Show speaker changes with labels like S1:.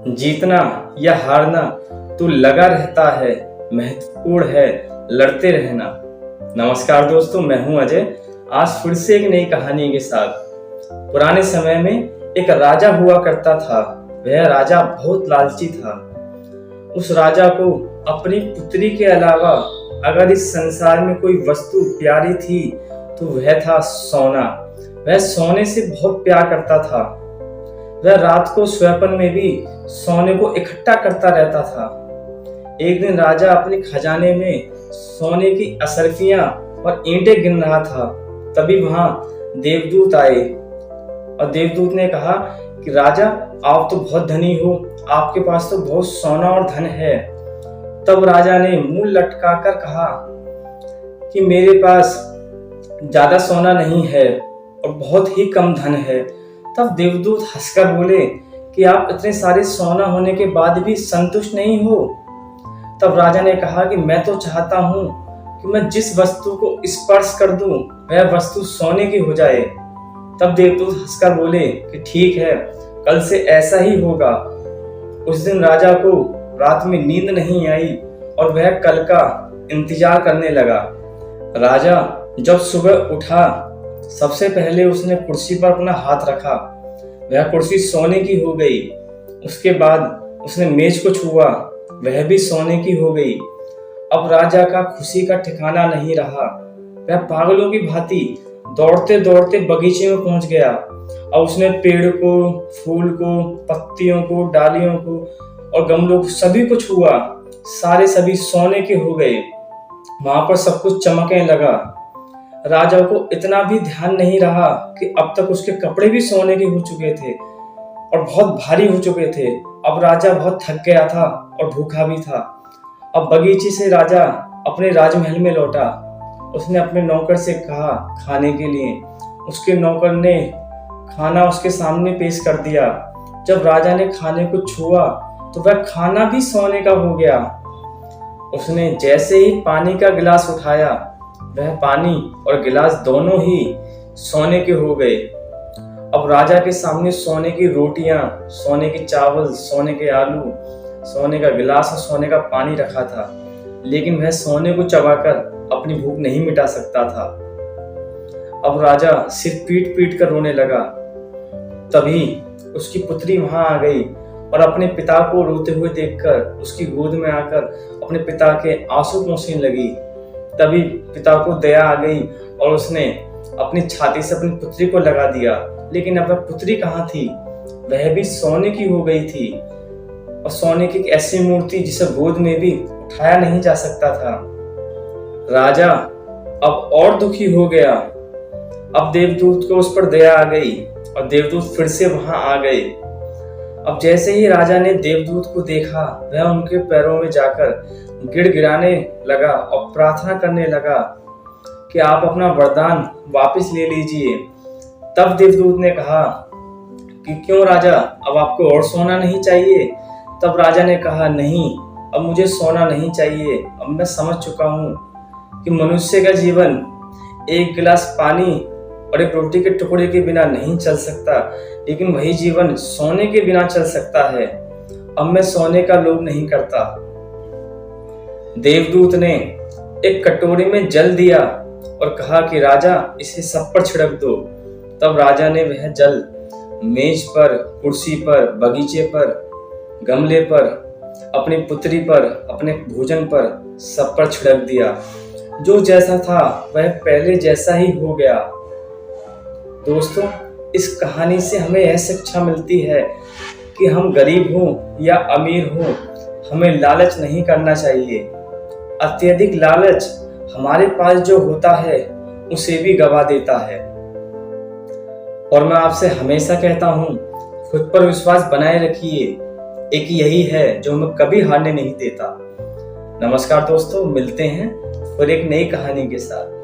S1: जीतना या हारना तो लगा रहता है, महत्वपूर्ण है लड़ते रहना। नमस्कार दोस्तों, मैं हूं अजय। आज फिर से एक नई कहानी के साथ। पुराने समय में एक राजा हुआ करता था। वह राजा बहुत लालची था। उस राजा को अपनी पुत्री के अलावा अगर इस संसार में कोई वस्तु प्यारी थी तो वह था सोना। वह सोने से बहुत प्यार करता था। वह रात को स्वप्न में भी सोने को इकट्ठा करता रहता था। एक दिन राजा अपने खजाने में सोने की असरफियां और ईंटें गिन रहा था। तभी वहां देवदूत आए और देवदूत ने कहा कि राजा, आप तो बहुत धनी हो, आपके पास तो बहुत सोना और धन है। तब राजा ने मुंह लटकाकर कहा कि मेरे पास ज्यादा सोना नहीं है और बहुत ही कम धन है। तब देवदूत हंसकर बोले कि आप इतने सारे सोना होने के बाद भी संतुष्ट नहीं हो। तब राजा ने कहा कि मैं तो चाहता हूं कि मैं जिस वस्तु को स्पर्श कर दूं वह वस्तु सोने की हो जाए। तब देवदूत हंसकर बोले कि ठीक है, कल से ऐसा ही होगा। उस दिन राजा को रात में नींद नहीं आई और वह कल का इंतजार करने लगा। राजा जब सुबह उठा, सबसे पहले उसने कुर्सी पर अपना हाथ रखा। वह कुर्सी सोने की हो गई। उसके बाद उसने मेज को छुआ, वह भी सोने की हो गई। अब राजा का खुशी का ठिकाना नहीं रहा। वह पागलों की भांति दौड़ते दौड़ते बगीचे में पहुंच गया और उसने पेड़ को, फूल को, पत्तियों को, डालियों को और गमलों को सभी को छुआ। सभी सोने के हो गए। वहां पर सब कुछ चमकने लगा। राजा को इतना भी ध्यान नहीं रहा कि अब तक उसके कपड़े भी सोने के हो चुके थे और बहुत भारी हो चुके थे। अब राजा बहुत थक गया था और भूखा भी था। अब बगीचे से राजा अपने राजमहल में लौटा। उसने अपने नौकर से कहा खाने के लिए। उसके नौकर ने खाना उसके सामने पेश कर दिया। जब राजा ने खाने को छुआ तो वह खाना भी सोने का हो गया। उसने जैसे ही पानी का गिलास उठाया, वह पानी और गिलास दोनों ही सोने के हो गए। अब राजा के सामने सोने की रोटियां, सोने के चावल, सोने के आलू, सोने का गिलास और सोने का पानी रखा था, लेकिन वह सोने को चबाकर अपनी भूख नहीं मिटा सकता था। अब राजा सिर पीट पीट कर रोने लगा। तभी उसकी पुत्री वहां आ गई और अपने पिता को रोते हुए देखकर उसकी गोद में आकर अपने पिता के आंसू पोंछने लगी। तभी पिता को दया आ गई और उसने अपनी छाती से अपनी पुत्री को लगा दिया। लेकिन अब वह पुत्री कहाँ थी? वह भी सोने की हो गई थी और सोने की एक ऐसी मूर्ति जिसे गोद में भी उठाया नहीं जा सकता था। राजा अब और दुखी हो गया। अब देवदूत को उस पर दया आ गई और देवदूत फिर से वहां आ गए। अब जैसे ही राजा ने देवदूत को देखा, वह उनके पैरों में जाकर गिड़गिड़ाने लगा और प्रार्थना करने लगा कि आप अपना वरदान वापस ले लीजिए। तब देवदूत ने कहा कि क्यों राजा, अब आपको और सोना नहीं चाहिए? तब राजा ने कहा नहीं, अब मुझे सोना नहीं चाहिए। अब मैं समझ चुका हूँ कि मनुष्य का जीवन एक गिलास पानी और एक रोटी के टुकड़े के बिना नहीं चल सकता, लेकिन वही जीवन सोने के बिना चल सकता है। अब मैं सोने का लोभ नहीं करता। देवदूत ने एक कटोरी में जल दिया और कहा कि राजा, इसे सब पर छिड़क दो। तब राजा ने वह जल मेज पर, कुर्सी पर, बगीचे पर, गमले पर, अपनी पुत्री पर, अपने भोजन पर सब पर छिड़क दिया। जो जैसा था वह पहले जैसा ही हो गया। दोस्तों, इस कहानी से हमें यह शिक्षा मिलती है कि हम गरीब हों या अमीर हों, हमें लालच नहीं करना चाहिए। अत्यधिक लालच हमारे पास जो होता है उसे भी गवा देता है। और मैं आपसे हमेशा कहता हूं, खुद पर विश्वास बनाए रखिए। एक यही है जो हमें कभी हारने नहीं देता। नमस्कार दोस्तों, मिलते हैं फिर एक नई कहानी के साथ।